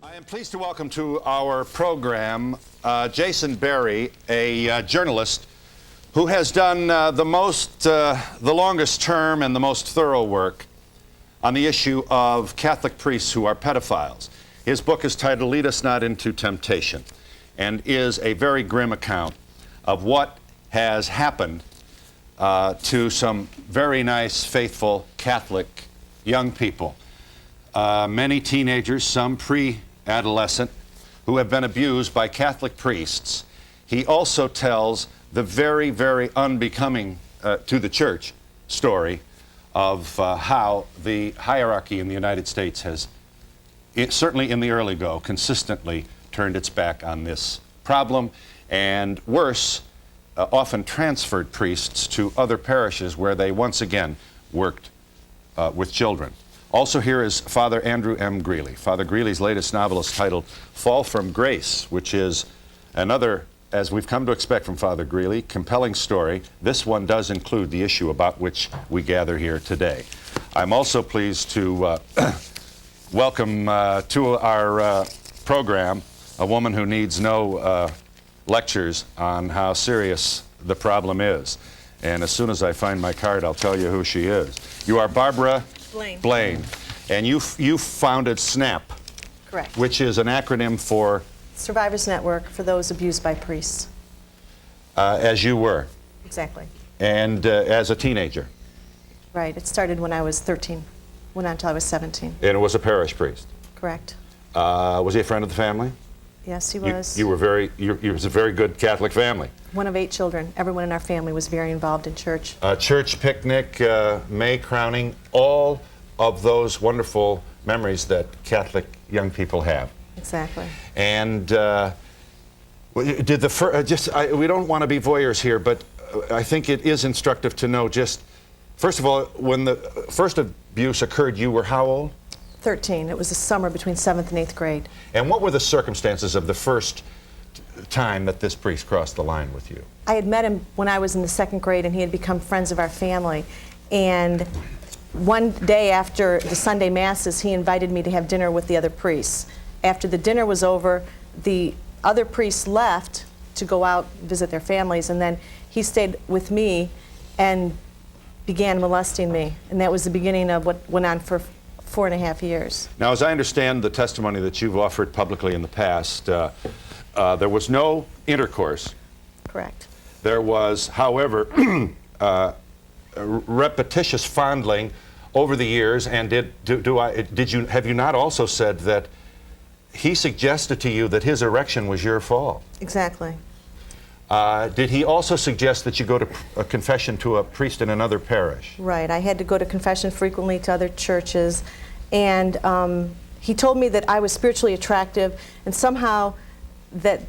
I am pleased to welcome to our program Jason Berry, a journalist who has done the longest term and the most thorough work on the issue of Catholic priests who are pedophiles. His book is titled Lead Us Not Into Temptation, and is a very grim account of what has happened to some very nice, faithful Catholic young people. Many teenagers, some pre-adolescent, who have been abused by Catholic priests. He also tells the very, very unbecoming to the church story of how the hierarchy in the United States has, certainly in the early go, consistently turned its back on this problem, and worse, often transferred priests to other parishes where they once again worked with children. Also here is Father Andrew M. Greeley. Father Greeley's latest novel is titled Fall from Grace, which is another, as we've come to expect from Father Greeley, compelling story. This one does include the issue about which we gather here today. I'm also pleased to welcome to our program a woman who needs no lectures on how serious the problem is. And as soon as I find my card, I'll tell you who she is. You are Barbara Blaine. And you founded SNAP. Correct. Which is an acronym for? Survivors Network for those abused by priests. As you were? Exactly. And as a teenager? Right. It started when I was 13, went on until I was 17. And it was a parish priest? Correct. Was he a friend of the family? Yes, he was. You was a very good Catholic family. One of 8 children. Everyone in our family was very involved in church. Church picnic, May crowning, all of those wonderful memories that Catholic young people have. Exactly. And did the we don't want to be voyeurs here, but I think it is instructive to know just, first of all, when the first abuse occurred, you were how old? 13. It was the summer between 7th and 8th grade. And what were the circumstances of the first time that this priest crossed the line with you? I had met him when I was in the 2nd grade, and he had become friends of our family. And one day after the Sunday Masses, he invited me to have dinner with the other priests. After the dinner was over, the other priests left to go out visit their families, and then he stayed with me and began molesting me. And that was the beginning of what went on for 4.5 years. Now, as I understand the testimony that you've offered publicly in the past, there was no intercourse. Correct. There was, however, repetitious fondling over the years. And have you not also said that he suggested to you that his erection was your fault? Exactly. Did he also suggest that you go to a confession to a priest in another parish? Right. I had to go to confession frequently to other churches, and he told me that I was spiritually attractive and somehow that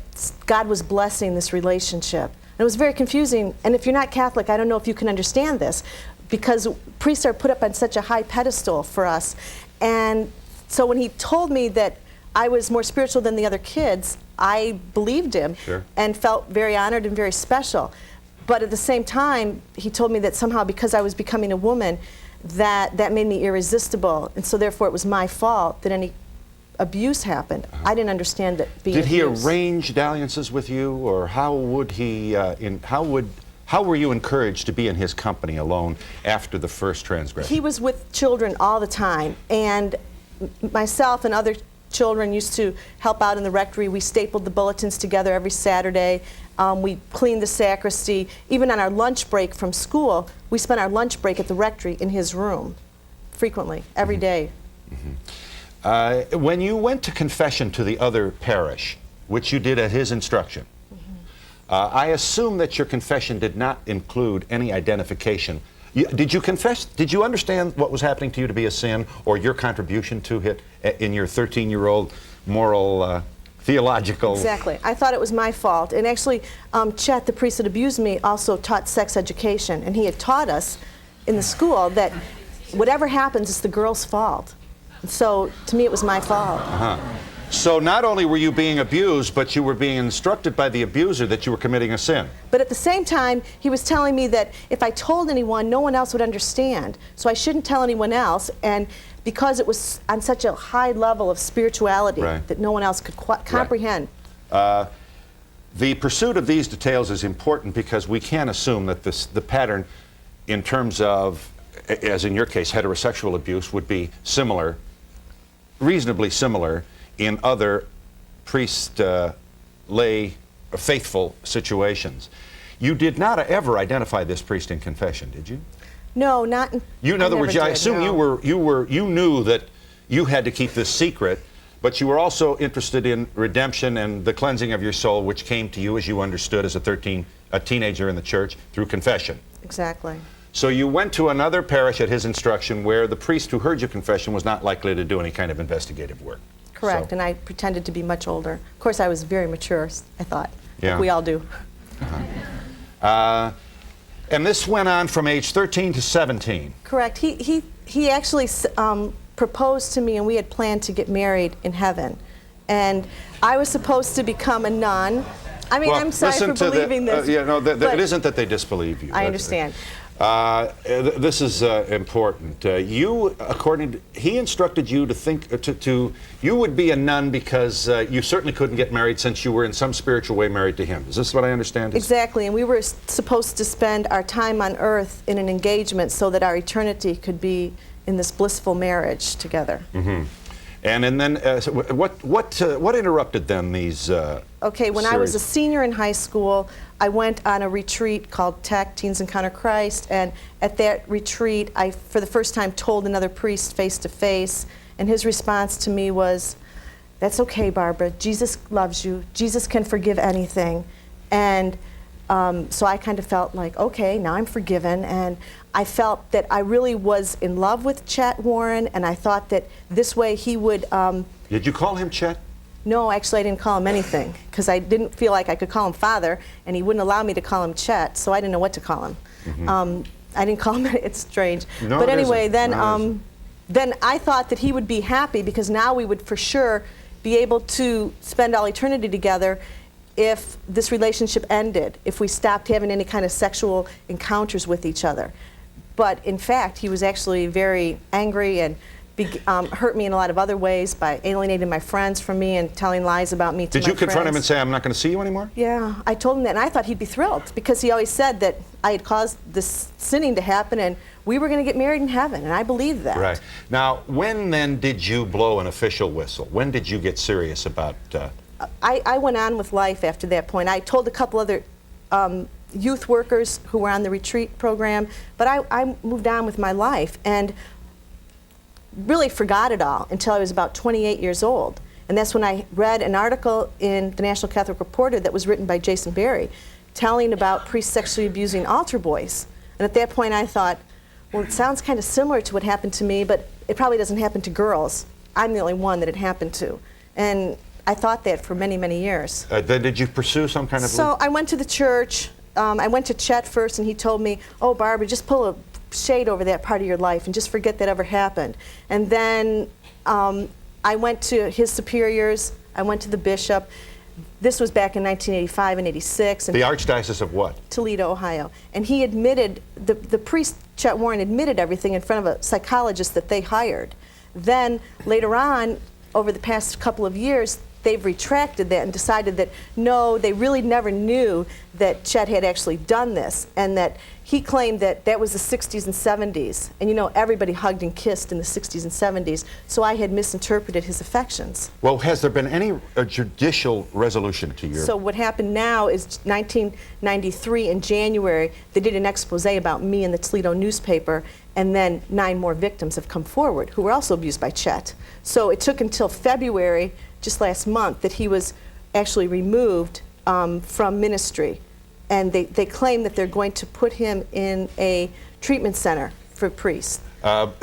God was blessing this relationship. And it was very confusing, and if you're not Catholic, I don't know if you can understand this, because priests are put up on such a high pedestal for us. And so when he told me that I was more spiritual than the other kids, I believed him. Sure. And felt very honored and very special. But at the same time, he told me that somehow because I was becoming a woman, that made me irresistible, and so therefore it was my fault that any abuse happened. I didn't understand that being Did he abused. arrange dalliances with you, or how would he, how were you encouraged to be in his company alone after the first transgression? He was with children all the time, and myself and other children used to help out in the rectory. We stapled the bulletins together every Saturday. We cleaned the sacristy. Even on our lunch break from school, we spent our lunch break at the rectory in his room, frequently, every day. When you went to confession to the other parish, which you did at his instruction, I assume that your confession did not include any identification. Did you confess? Did you understand what was happening to you to be a sin, or your contribution to it in your 13-year-old moral, theological? Exactly. I thought it was my fault. And actually, Chet, the priest that abused me, also taught sex education. And he had taught us in the school that whatever happens, it's the girl's fault. And so, to me, it was my fault. So not only were you being abused, but you were being instructed by the abuser that you were committing a sin. But at the same time, he was telling me that if I told anyone, no one else would understand. So I shouldn't tell anyone else. And because it was on such a high level of spirituality that no one else could comprehend. The pursuit of these details is important because we can't assume that the pattern in terms of, as in your case, heterosexual abuse would be similar, reasonably similar, in other priest, lay, faithful situations. You did not ever identify this priest in confession, did you? No, not. In other words, I assume no. you knew that you had to keep this secret, but you were also interested in redemption and the cleansing of your soul, which came to you, as you understood, as a teenager in the church through confession. Exactly. So you went to another parish at his instruction where the priest who heard your confession was not likely to do any kind of investigative work. Correct, So. and I pretended to be much older. Of course, I was very mature, I thought, like we all do. And this went on from age 13 to 17. Correct. He actually proposed to me, and we had planned to get married in heaven. And I was supposed to become a nun. I mean, I'm sorry for believing this. It isn't that they disbelieve you. I understand. This is important. He instructed you to think, you would be a nun because you certainly couldn't get married since you were in some spiritual way married to him. Is this what I understand? Exactly, and we were supposed to spend our time on earth in an engagement so that our eternity could be in this blissful marriage together. Mm-hmm. And then, so what interrupted then these Okay, when I was a senior in high school, I went on a retreat called TEC, Teens Encounter Christ, and at that retreat, I, for the first time, told another priest face to face, and his response to me was, "That's okay, Barbara. Jesus loves you. Jesus can forgive anything." And so I kind of felt like, okay, now I'm forgiven, and I felt that I really was in love with Chet Warren, and I thought that this way he would... Did you call him Chet? No, actually I didn't call him anything, because I didn't feel like I could call him Father, and he wouldn't allow me to call him Chet, so I didn't know what to call him. Mm-hmm. I didn't call him, it's strange. No, but anyway, then I thought that he would be happy, because now we would for sure be able to spend all eternity together if this relationship ended, if we stopped having any kind of sexual encounters with each other. But in fact, he was actually very angry and hurt me in a lot of other ways by alienating my friends from me and telling lies about me to my friends. Did you confront him and say, "I'm not going to see you anymore"? Yeah, I told him that, and I thought he'd be thrilled, because he always said that I had caused this sinning to happen and we were going to get married in heaven, and I believed that. Right. Now, when then did you blow an official whistle? When did you get serious about... I went on with life after that point. I told a couple other youth workers who were on the retreat program, but I moved on with my life and really forgot it all until I was about 28 years old. And that's when I read an article in the National Catholic Reporter that was written by Jason Berry, telling about priests sexually abusing altar boys. And at that point I thought, well, it sounds kind of similar to what happened to me, but it probably doesn't happen to girls. I'm the only one that it happened to. And I thought that for many, many years. Then did you pursue some kind of... So I went to the church. I went to Chet first, and he told me, "Oh, Barbara, just pull a shade over that part of your life and just forget that ever happened." And then I went to his superiors. I went to the bishop. This was back in 1985 and 86. And the Archdiocese of what? Toledo, Ohio. And he admitted, the priest, Chet Warren, admitted everything in front of a psychologist that they hired. Then later on, over the past couple of years, they've retracted that and decided that, no, they really never knew that Chet had actually done this, and that he claimed that that was the 60s and 70s. And you know, everybody hugged and kissed in the 60s and 70s, so I had misinterpreted his affections. Well, has there been any judicial resolution to your... So what happened now is 1993 in January, they did an expose about me in the Toledo newspaper, and then 9 more victims have come forward who were also abused by Chet. So it took until February, just last month, that he was actually removed from ministry. And they claim that they're going to put him in a treatment center for priests.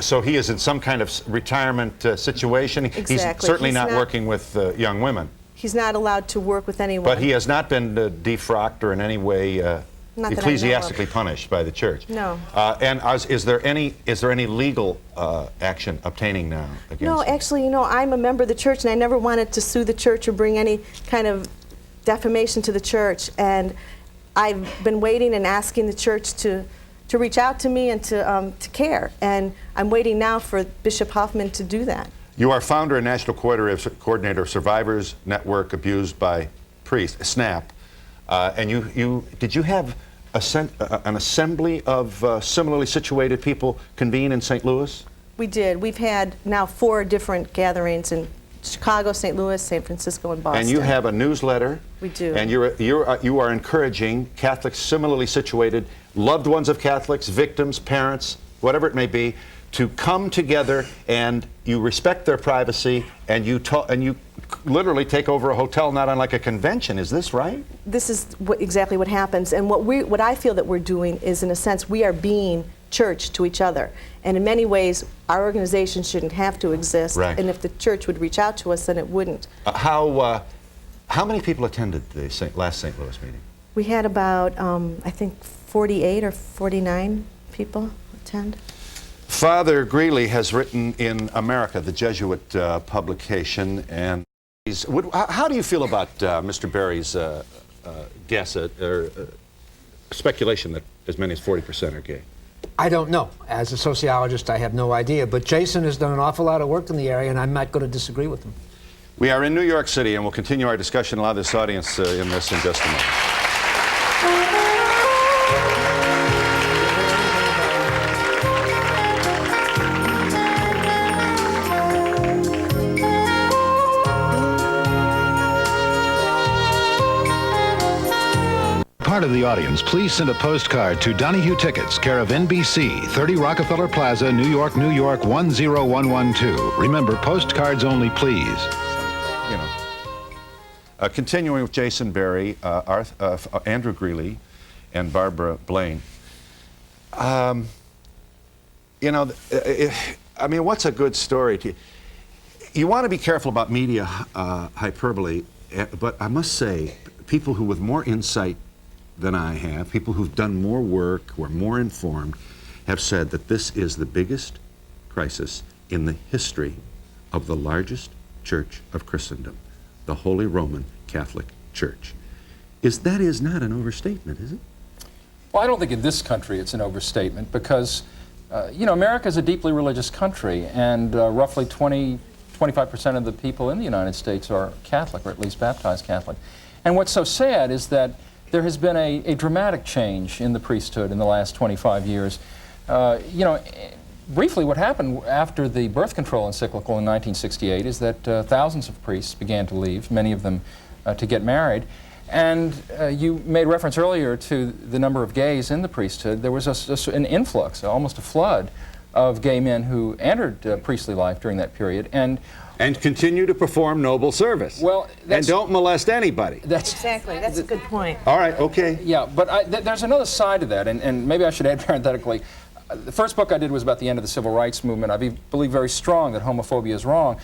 So he is in some kind of retirement situation. Exactly. He's certainly not working with young women. He's not allowed to work with anyone. But he has not been defrocked or in any way Not that I know of. ecclesiastically punished by the church. No. And is there any legal action obtaining now against No, them? actually, you know, I'm a member of the church, and I never wanted to sue the church or bring any kind of defamation to the church. And I've been waiting and asking the church to reach out to me and to care. And I'm waiting now for Bishop Hoffman to do that. You are founder and national coordinator of Survivors Network Abused by Priests, SNAP. And did you have an assembly of similarly situated people convene in St. Louis? We did. We've had now 4 different gatherings in Chicago, St. Louis, San Francisco, and Boston. And you have a newsletter. We do. And you are encouraging Catholics similarly situated, loved ones of Catholics, victims, parents, whatever it may be, to come together, and you respect their privacy, and you literally take over a hotel, not unlike a convention. Is this right? This is exactly what happens. And what I feel that we're doing is, in a sense, we are being church to each other. And in many ways, our organization shouldn't have to exist. Right. And if the church would reach out to us, then it wouldn't. How many people attended the last St. Louis meeting? We had about, I think, 48 or 49 people attend. Father Greeley has written in America, the Jesuit publication, and how do you feel about Mr. Berry's guess or speculation that as many as 40% are gay? I don't know. As a sociologist, I have no idea. But Jason has done an awful lot of work in the area, and I'm not going to disagree with him. We are in New York City, and we'll continue our discussion. Allow this audience in this in just a moment. Part of the audience, please send a postcard to Donahue Tickets, care of NBC, 30 Rockefeller Plaza, New York, New York, 10112. Remember, postcards only, please. You know, continuing with Jason Berry, Andrew Greeley, and Barbara Blaine. You know, I mean, what's a good story? You want to be careful about media hyperbole, but I must say, people who with more insight than I have, people who've done more work, who are more informed, have said that this is the biggest crisis in the history of the largest church of Christendom, the Holy Roman Catholic Church. That is not an overstatement, is it? Well, I don't think in this country it's an overstatement because, you know, America is a deeply religious country, and roughly 25% of the people in the United States are Catholic, or at least baptized Catholic. And what's so sad is that there has been a dramatic change in the priesthood in the last 25 years. You know, briefly, what happened after the birth control encyclical in 1968 is that thousands of priests began to leave, many of them to get married. And you made reference earlier to the number of gays in the priesthood. There was an influx, almost a flood, of gay men who entered priestly life during that period. And continue to perform noble service. Well, and don't molest anybody. Exactly. That's a good point. All right, okay. Yeah, but there's another side to that, and maybe I should add parenthetically. The first book I did was about the end of the civil rights movement. I believe very strong that homophobia is wrong.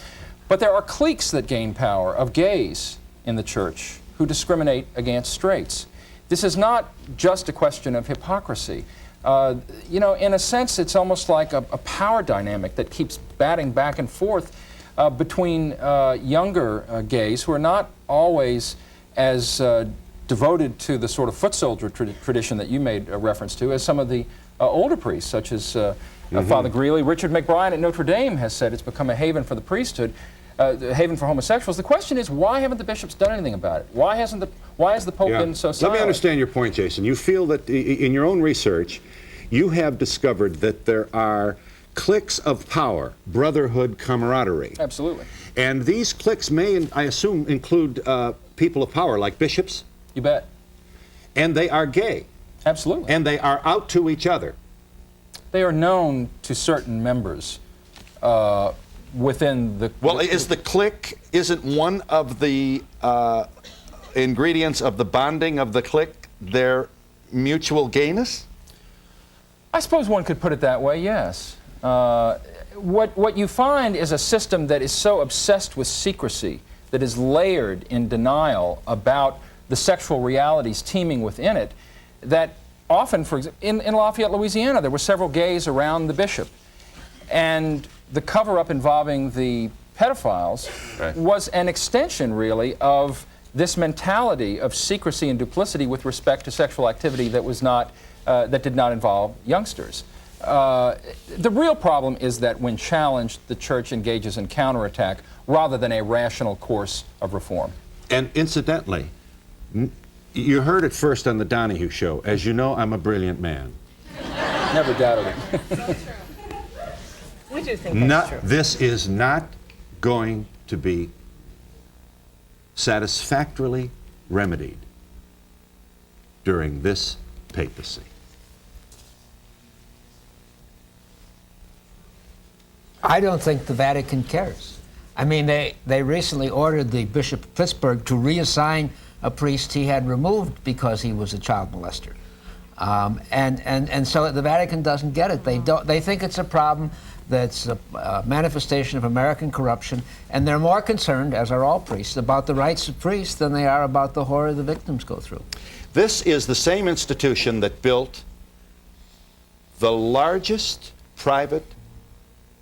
But there are cliques that gain power of gays in the church who discriminate against straights. This is not just a question of hypocrisy. You know, in a sense, it's almost like a power dynamic that keeps batting back and forth between younger gays who are not always as devoted to the sort of foot soldier tradition that you made a reference to as some of the older priests, such as Father Greeley. Richard McBride at Notre Dame has said it's become a haven for the priesthood, a haven for homosexuals. The question is, why haven't the bishops done anything about it? Why has the Pope been so silent? Let me understand your point, Jason. You feel that in your own research, you have discovered that there are cliques of power, brotherhood, camaraderie. Absolutely. And these cliques may, I assume, include people of power like bishops. You bet. And they are gay. Absolutely. And they are out to each other. They are known to certain members within the... Well, is the clique, isn't one of the ingredients of the bonding of the clique their mutual gayness? I suppose one could put it that way, yes. What you find is a system that is so obsessed with secrecy, that is layered in denial about the sexual realities teeming within it, that often, for example, in Lafayette, Louisiana, there were several gays around the bishop. And the cover-up involving the pedophiles was an extension, really, of this mentality of secrecy and duplicity with respect to sexual activity that was not, that did not involve youngsters. The real problem is that when challenged, the church engages in counterattack rather than a rational course of reform. And incidentally, you heard it first on the Donahue Show. As you know, I'm a brilliant man. Never doubted it. We do think that's true. This is not going to be satisfactorily remedied during this papacy. I don't think the Vatican cares. I mean, they recently ordered the Bishop of Pittsburgh to reassign a priest he had removed because he was a child molester. And so the Vatican doesn't get it. They think it's a problem that's a manifestation of American corruption, and they're more concerned, as are all priests, about the rights of priests than they are about the horror the victims go through. This is the same institution that built the largest private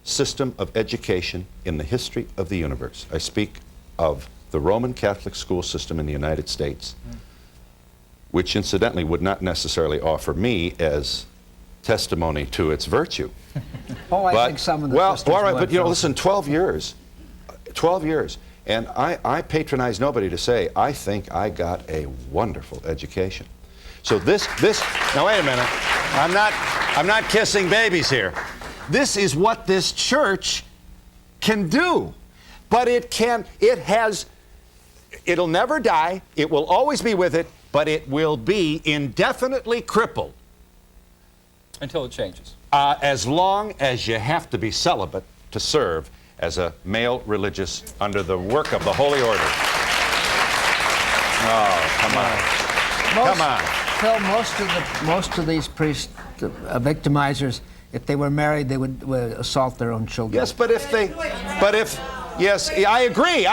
system of education in the history of the universe. I speak of the Roman Catholic school system in the United States, which incidentally would not necessarily offer me as testimony to its virtue. Oh, I think some of the well, sisters all right, would, but you know, Phil. listen, 12 years, and I patronize nobody to say I think I got a wonderful education. So this now wait a minute, I'm not kissing babies here. This is what this church can do, but it'll never die. It will always be with it, but it will be indefinitely crippled. Until it changes. As long as you have to be celibate to serve as a male religious under the work of the Holy Order. Oh, come on. Come on. Phil, most of these priests, victimizers, if they were married, they would assault their own children. Yes, yes, I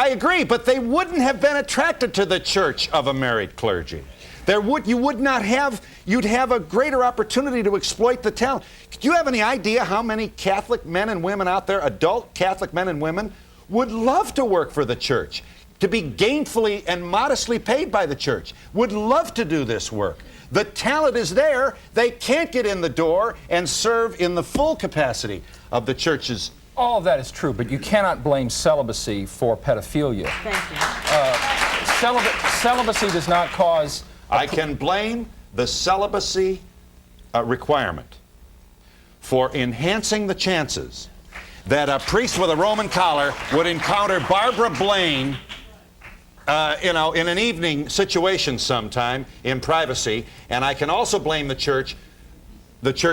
agree, but they wouldn't have been attracted to the church of a married clergy. You'd have a greater opportunity to exploit the talent. Do you have any idea how many Catholic men and women out there, adult Catholic men and women, would love to work for the church, to be gainfully and modestly paid by the church, would love to do this work? The talent is there. They can't get in the door and serve in the full capacity of the church's. All of that is true, but you cannot blame celibacy for pedophilia. Thank you. Celibacy does not cause... I can blame the celibacy requirement for enhancing the chances that a priest with a Roman collar would encounter Barbara Blaine in an evening situation sometime in privacy, and I can also blame the church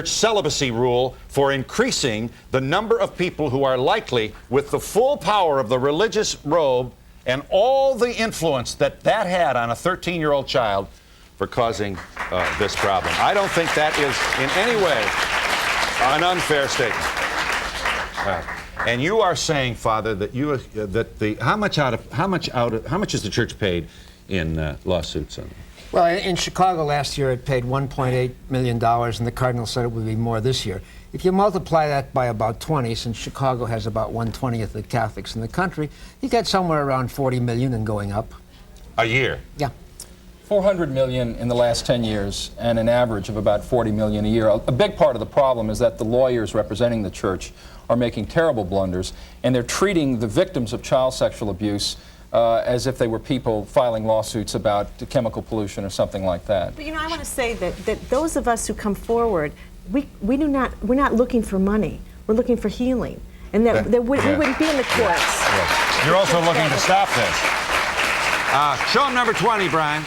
celibacy rule for increasing the number of people who are likely, with the full power of the religious robe and all the influence that had on a 13-year-old child, for causing this problem. I don't think that is in any way an unfair statement. And you are saying, Father, that how much is the church paid in lawsuits? Well, in Chicago last year it paid $1.8 million, and the Cardinal said it would be more this year. If you multiply that by about 20, since Chicago has about 1/20th of the Catholics in the country, you get somewhere around 40 million and going up. A year? Yeah. 400 million in the last 10 years and an average of about 40 million a year. A big part of the problem is that the lawyers representing the church are making terrible blunders, and they're treating the victims of child sexual abuse as if they were people filing lawsuits about chemical pollution or something like that. But I want to say that those of us who come forward, we're not looking for money. We're looking for healing, and we wouldn't be in the courts. Yes. You're also looking to stop this. Show him number 20, Brian.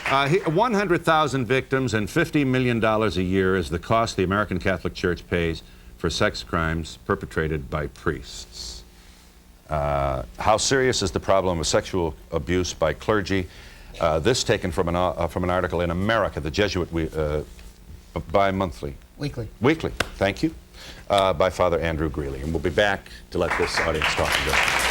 100,000 victims and $50 million a year is the cost the American Catholic Church pays for sex crimes perpetrated by priests. How serious is the problem of sexual abuse by clergy? This taken from an article in America, the Jesuit bi-monthly. Weekly. Thank you. By Father Andrew Greeley. And we'll be back to let this audience talk again.